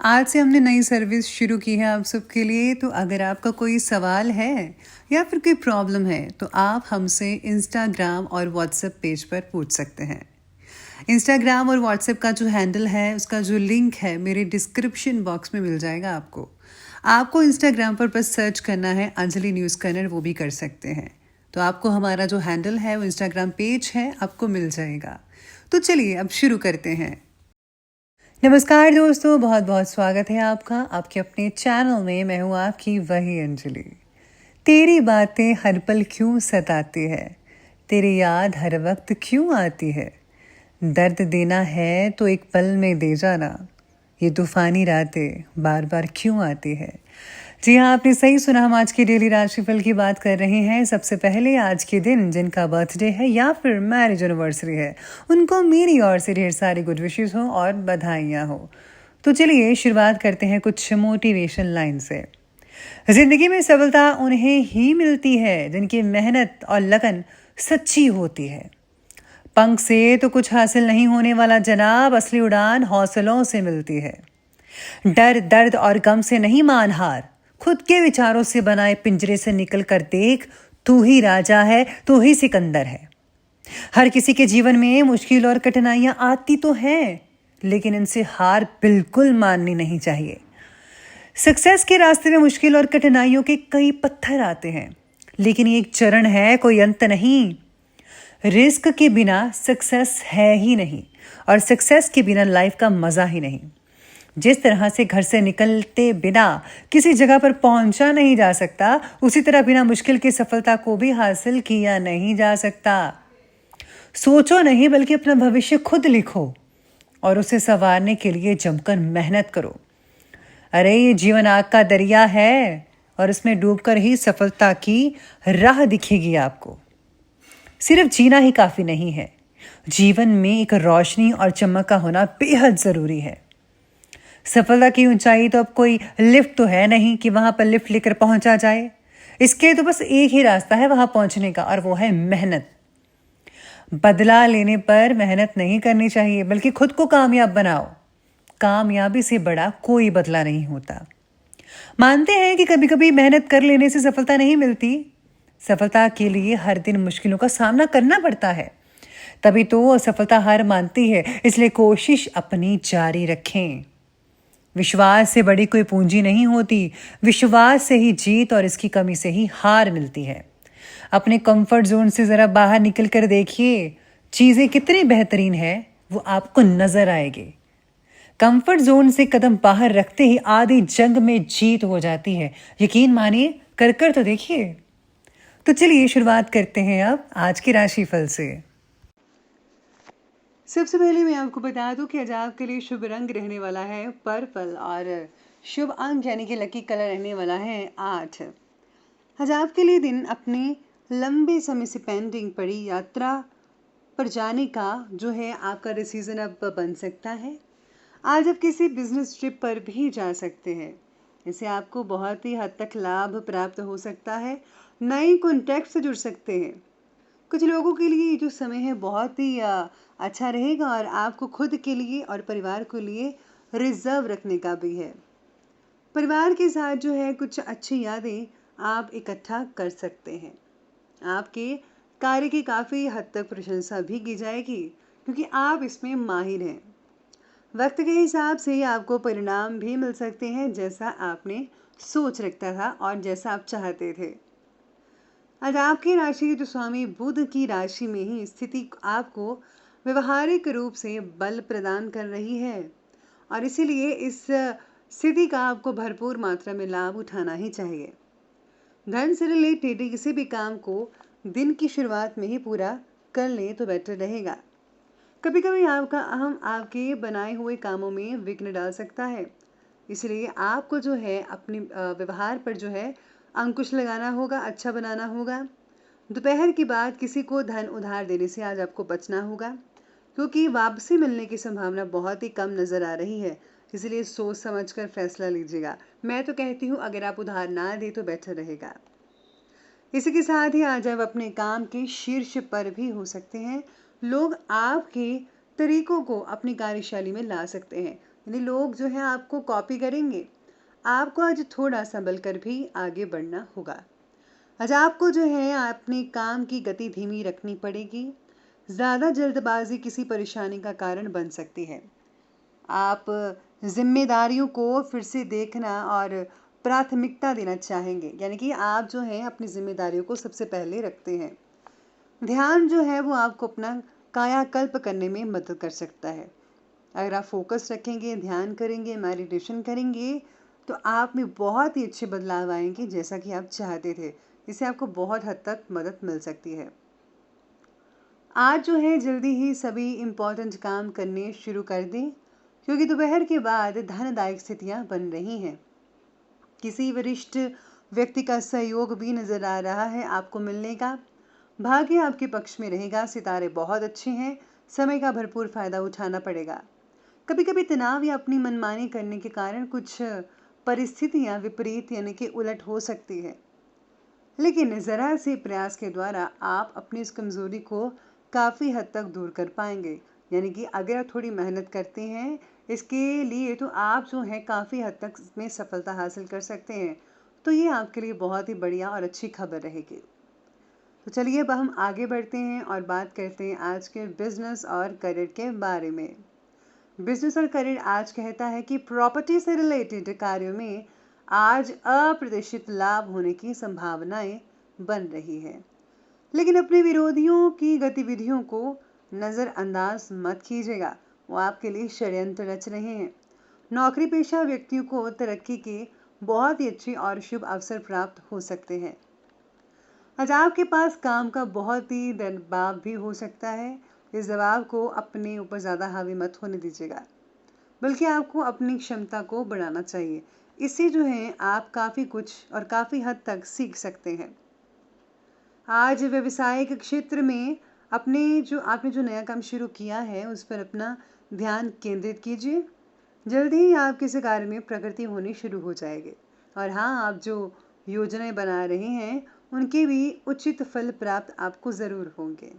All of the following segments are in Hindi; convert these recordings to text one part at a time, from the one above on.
आज से हमने नई सर्विस शुरू की है आप सबके लिए। तो अगर आपका कोई सवाल है या फिर कोई प्रॉब्लम है तो आप हमसे इंस्टाग्राम और व्हाट्सएप पेज पर पूछ सकते हैं। इंस्टाग्राम और व्हाट्सएप का जो हैंडल है उसका जो लिंक है मेरे डिस्क्रिप्शन बॉक्स में मिल जाएगा आपको। आपको इंस्टाग्राम पर बस सर्च करना है अंजलि न्यूज़ कन्नड़, वो भी कर सकते हैं। तो आपको हमारा जो हैंडल है वो इंस्टाग्राम पेज है, आपको मिल जाएगा। तो चलिए अब शुरू करते हैं। नमस्कार दोस्तों, बहुत बहुत स्वागत है आपका आपके अपने चैनल में। मैं हूँ आपकी वही अंजलि। तेरी बातें हर पल क्यों सताती है, तेरी याद हर वक्त क्यों आती है। दर्द देना है तो एक पल में दे जाना, ये तूफानी रातें बार बार क्यों आती है। जी हाँ, आपने सही सुना। हम आज की डेली राशिफल की बात कर रहे हैं। सबसे पहले आज के दिन जिनका बर्थडे है या फिर मैरिज एनिवर्सरी है, उनको मेरी ओर से ढेर सारी गुड विशेस हो और बधाइयाँ हो। तो चलिए शुरुआत करते हैं कुछ मोटिवेशन लाइन से। जिंदगी में सफलता उन्हें ही मिलती है जिनकी मेहनत और लगन सच्ची होती है। पंख से तो कुछ हासिल नहीं होने वाला जनाब, असली उड़ान हौसलों से मिलती है। डर, दर्द और गम से नहीं मान हार, खुद के विचारों से बनाए पिंजरे से निकल कर देख, तू ही राजा है, तू ही सिकंदर है। हर किसी के जीवन में मुश्किल और कठिनाइयां आती तो हैं, लेकिन इनसे हार बिल्कुल माननी नहीं चाहिए। सक्सेस के रास्ते में मुश्किल और कठिनाइयों के कई पत्थर आते हैं, लेकिन ये एक चरण है, कोई अंत नहीं। रिस्क के बिना सक्सेस है ही नहीं, और सक्सेस के बिना लाइफ का मजा ही नहीं। जिस तरह से घर से निकलते बिना किसी जगह पर पहुंचा नहीं जा सकता, उसी तरह बिना मुश्किल की सफलता को भी हासिल किया नहीं जा सकता। सोचो नहीं, बल्कि अपना भविष्य खुद लिखो और उसे संवारने के लिए जमकर मेहनत करो। अरे ये जीवन आग का दरिया है और इसमें डूबकर ही सफलता की राह दिखेगी आपको। सिर्फ जीना ही काफी नहीं है, जीवन में एक रोशनी और चमक का होना बेहद जरूरी है। सफलता की ऊंचाई तो अब कोई लिफ्ट तो है नहीं कि वहां पर लिफ्ट लेकर पहुंचा जाए। इसके तो बस एक ही रास्ता है वहां पहुंचने का, और वो है मेहनत। बदला लेने पर मेहनत नहीं करनी चाहिए, बल्कि खुद को कामयाब बनाओ। कामयाबी से बड़ा कोई बदला नहीं होता। मानते हैं कि कभी कभी मेहनत कर लेने से सफलता नहीं मिलती। सफलता के लिए हर दिन मुश्किलों का सामना करना पड़ता है, तभी तो असफलता हार मानती है। इसलिए कोशिश अपनी जारी रखें। विश्वास से बड़ी कोई पूंजी नहीं होती। विश्वास से ही जीत और इसकी कमी से ही हार मिलती है। अपने कंफर्ट जोन से जरा बाहर निकल कर देखिए, चीजें कितनी बेहतरीन है वो आपको नजर आएगी। कंफर्ट जोन से कदम बाहर रखते ही आधी जंग में जीत हो जाती है। यकीन मानिए, कर तो देखिए। तो चलिए शुरुआत करते हैं अब आज के राशिफल से। सबसे पहले मैं आपको बता दूं कि आज आपके लिए शुभ रंग रहने वाला है पर्पल, और शुभ अंक यानी कि लकी कलर रहने वाला है 8। आज आपके लिए दिन अपने लंबे समय से पेंडिंग पड़ी यात्रा पर जाने का जो है आपका डिसीजन अब बन सकता है। आज आप किसी बिजनेस ट्रिप पर भी जा सकते हैं। इससे आपको बहुत ही हद तक लाभ प्राप्त हो सकता है। नए कॉन्टैक्ट से जुड़ सकते हैं। कुछ लोगों के लिए जो समय है बहुत ही अच्छा रहेगा, और आपको खुद के लिए और परिवार के लिए रिजर्व रखने का भी है। परिवार के साथ जो है कुछ अच्छी यादें आप इकट्ठा कर सकते हैं। आपके कार्य की काफ़ी हद तक प्रशंसा भी की जाएगी, क्योंकि आप इसमें माहिर हैं। वक्त के हिसाब से आपको परिणाम भी मिल सकते हैं, जैसा आपने सोच रखा था और जैसा आप चाहते थे। आज आपकी राशि के जो स्वामी बुध की राशि में ही स्थिति आपको व्यवहारिक रूप से बल प्रदान कर रही है, और इसीलिए इस स्थिति का आपको भरपूर मात्रा में लाभ उठाना ही चाहिए। धन से रिलेटेड किसी भी काम को दिन की शुरुआत में ही पूरा कर लें तो बेटर रहेगा। कभी कभी आपका अहम आपके बनाए हुए कामों में विघ्न डाल सकता है, इसलिए आपको जो है अपने व्यवहार पर जो है अंकुश लगाना होगा, अच्छा बनाना होगा। दोपहर के बाद किसी को धन उधार देने से आज आपको बचना होगा, क्योंकि वापसी मिलने की संभावना बहुत ही कम नजर आ रही है। इसलिए सोच समझकर फैसला लीजिएगा। मैं तो कहती हूँ अगर आप उधार ना दे तो बेटर रहेगा। इसी के साथ ही आज आप अपने काम के शीर्ष पर भी हो सकते हैं। लोग आपके तरीकों को अपनी कार्यशैली में ला सकते हैं। यानी लोग जो है आपको कॉपी करेंगे। आपको आज थोड़ा संभल कर भी आगे बढ़ना होगा। आज आपको जो है अपने काम की गति धीमी रखनी पड़ेगी। ज़्यादा जल्दबाजी किसी परेशानी का कारण बन सकती है। आप जिम्मेदारियों को फिर से देखना और प्राथमिकता देना चाहेंगे, यानी कि आप जो है अपनी जिम्मेदारियों को सबसे पहले रखते हैं। ध्यान जो है वो आपको अपना कायाकल्प करने में मदद कर सकता है। अगर आप फोकस रखेंगे, ध्यान करेंगे, मेडिटेशन करेंगे, तो आप में बहुत ही अच्छे बदलाव आएंगे जैसा कि आप चाहते थे। इससे आपको बहुत हद तक मदद मिल सकती है। आज जो है जल्दी ही सभी इम्पोर्टेंट काम करने शुरू कर दें, क्योंकि दोपहर के बाद धनदायक स्थितियां बन रही हैं। किसी वरिष्ठ व्यक्ति का सहयोग भी नजर आ रहा है आपको मिलने का। भाग्य आपके पक्ष में रहेगा, सितारे बहुत अच्छे हैं, समय का भरपूर फायदा उठाना पड़ेगा। कभी कभी तनाव या अपनी मनमानी करने के कारण कुछ परिस्थितियां विपरीत यानी कि उलट हो सकती है, लेकिन ज़रा से प्रयास के द्वारा आप अपनी इस कमज़ोरी को काफ़ी हद तक दूर कर पाएंगे। यानी कि अगर आप थोड़ी मेहनत करते हैं इसके लिए, तो आप जो है काफ़ी हद तक इसमें सफलता हासिल कर सकते हैं। तो ये आपके लिए बहुत ही बढ़िया और अच्छी खबर रहेगी। तो चलिए अब हम आगे बढ़ते हैं और बात करते हैं आज के बिजनेस और करियर के बारे में। बिजनेस और करियर आज कहता है कि प्रॉपर्टी से रिलेटेड कार्यों में आज अप्रत्याशित लाभ होने की संभावनाएं बन रही है, लेकिन अपने विरोधियों की गतिविधियों को नज़रअंदाज मत कीजिएगा। वो आपके लिए षड्यंत्र रच रहे हैं। नौकरी पेशा व्यक्तियों को तरक्की के बहुत ही अच्छे और शुभ अवसर प्राप्त हो सकते हैं। आज आपके पास काम का बहुत ही दबाव भी हो सकता है। इस दबाव को अपने ऊपर ज़्यादा हावी मत होने दीजिएगा, बल्कि आपको अपनी क्षमता को बढ़ाना चाहिए। इससे जो है आप काफ़ी कुछ और काफ़ी हद तक सीख सकते हैं। आज व्यवसायिक क्षेत्र में आपने जो नया काम शुरू किया है उस पर अपना ध्यान केंद्रित कीजिए। जल्दी ही आप किसी कार्य में प्रगति होनी शुरू हो जाएगी। और हाँ, आप जो योजनाएं बना रहे हैं उनके भी उचित फल प्राप्त आपको ज़रूर होंगे।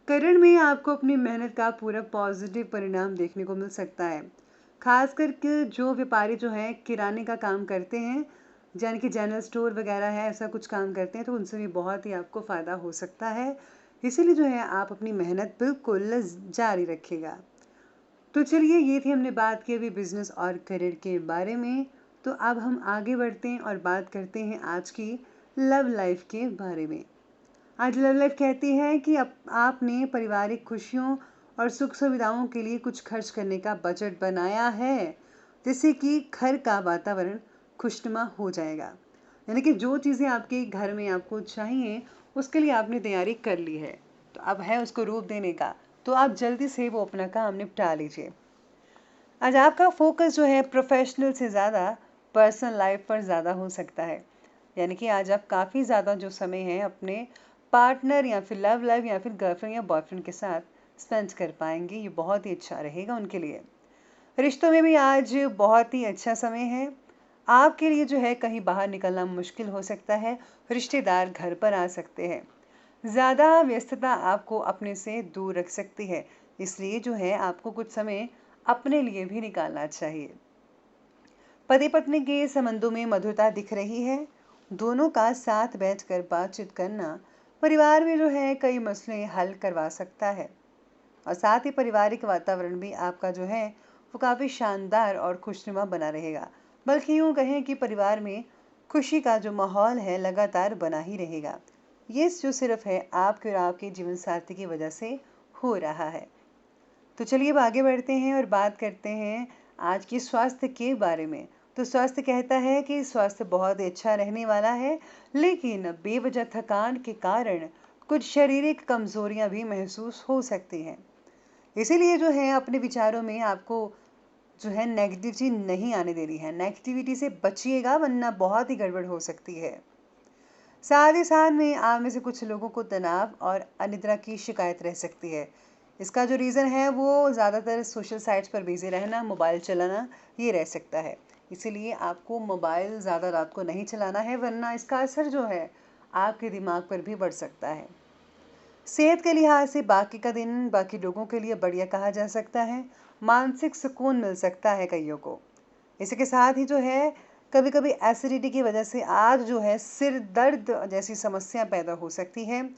करियर में आपको अपनी मेहनत का पूरा पॉजिटिव परिणाम देखने को मिल सकता है। खास करके जो व्यापारी जो हैं किराने का काम करते हैं, यानी कि जनरल स्टोर वगैरह है, ऐसा कुछ काम करते हैं, तो उनसे भी बहुत ही आपको फ़ायदा हो सकता है। इसीलिए जो है आप अपनी मेहनत बिल्कुल जारी रखिएगा। तो चलिए, ये थी हमने बात की अभी बिजनेस और करियर के बारे में। तो अब हम आगे बढ़ते हैं और बात करते हैं आज की लव लाइफ के बारे में। आज लव लाइफ कहती है कि आपने पारिवारिक खुशियों और सुख सुविधाओं के लिए कुछ खर्च करने का बजट बनाया है, जिससे कि घर का वातावरण खुशनुमा हो जाएगा। यानी कि जो चीज़ें आपके घर में आपको चाहिए उसके लिए आपने तैयारी कर ली है, तो अब है उसको रूप देने का। तो आप जल्दी से वो अपना काम निपटा लीजिए। आज आपका फोकस जो है प्रोफेशनल से ज़्यादा पर्सनल लाइफ पर ज़्यादा हो सकता है। यानी कि आज आप काफ़ी ज़्यादा जो समय है अपने पार्टनर या फिर लव लाइफ या फिर गर्लफ्रेंड या बॉयफ्रेंड के साथ स्पेंड कर पाएंगे। ये बहुत ही अच्छा रहेगा उनके लिए। रिश्तों में भी आज बहुत ही अच्छा समय है। आपके लिए जो है कहीं बाहर निकलना मुश्किल हो सकता है। रिश्तेदार घर पर आ सकते हैं। ज़्यादा व्यस्तता आपको अपने से दूर रख सकती है, इसलिए जो है आपको कुछ समय अपने लिए भी निकालना चाहिए। पति पत्नी के संबंधों में मधुरता दिख रही है। दोनों का साथ बैठकर बातचीत करना परिवार में जो है कई मसले हल करवा सकता है। और साथ ही पारिवारिक वातावरण भी आपका जो है वो काफ़ी शानदार और खुशनुमा बना रहेगा। बल्कि यूँ कहें कि परिवार में खुशी का जो माहौल है लगातार बना ही रहेगा। ये जो सिर्फ है आपके और आपके जीवन साथी की वजह से हो रहा है। तो चलिए अब आगे बढ़ते हैं और बात करते हैं आज की स्वास्थ्य के बारे में। तो स्वास्थ्य कहता है कि स्वास्थ्य बहुत अच्छा रहने वाला है, लेकिन बेवजह थकान के कारण कुछ शारीरिक कमजोरियां भी महसूस हो सकती हैं। इसीलिए जो है अपने विचारों में आपको जो है नेगेटिविटी नहीं आने देनी है। नेगेटिविटी से बचिएगा, वरना बहुत ही गड़बड़ हो सकती है। साथ ही साथ में आप में से कुछ लोगों को तनाव और अनिद्रा की शिकायत रह सकती है। इसका जो रीज़न है वो ज़्यादातर सोशल साइट्स पर बिजी रहना, मोबाइल चलाना, ये रह सकता है। इसीलिए आपको मोबाइल ज़्यादा रात को नहीं चलाना है, वरना इसका असर जो है आपके दिमाग पर भी बढ़ सकता है। सेहत के लिहाज से बाकी का दिन बाकी लोगों के लिए बढ़िया कहा जा सकता है। मानसिक सुकून मिल सकता है कईयों को। इसी के साथ ही जो है कभी कभी एसिडिटी की वजह से आज जो है सिर दर्द जैसी समस्या पैदा हो सकती है।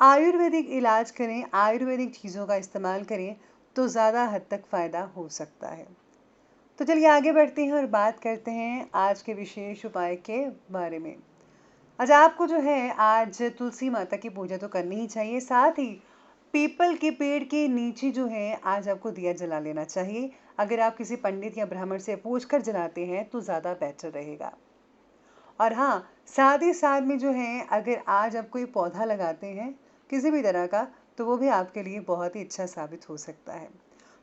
आयुर्वेदिक इलाज करें, आयुर्वेदिक चीज़ों का इस्तेमाल करें तो ज़्यादा हद तक फ़ायदा हो सकता है। तो चलिए आगे बढ़ते हैं और बात करते हैं आज के विशेष उपाय के बारे में। आज आपको जो है आज तुलसी माता की पूजा तो करनी ही चाहिए, साथ ही पीपल के पेड़ के नीचे जो है आज आपको दिया जला लेना चाहिए। अगर आप किसी पंडित या ब्राह्मण से पूछ कर जलाते हैं तो ज़्यादा बेटर रहेगा। और हाँ, साथ ही साथ में जो है अगर आज आप कोई पौधा लगाते हैं किसी भी तरह का तो वो भी आपके लिए बहुत ही अच्छा साबित हो सकता है।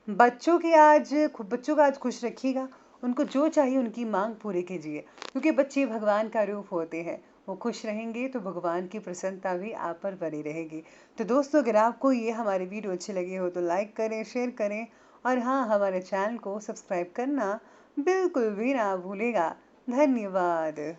बच्चों का आज खुश रखिएगा। उनको जो चाहिए उनकी मांग पूरी कीजिए, क्योंकि बच्चे भगवान का रूप होते हैं। वो खुश रहेंगे तो भगवान की प्रसन्नता भी आप पर बनी रहेगी। तो दोस्तों, अगर आपको ये हमारे वीडियो अच्छे लगे हो तो लाइक करें, शेयर करें और हाँ, हमारे चैनल को सब्सक्राइब करना बिल्कुल भी ना भूलेगा। धन्यवाद।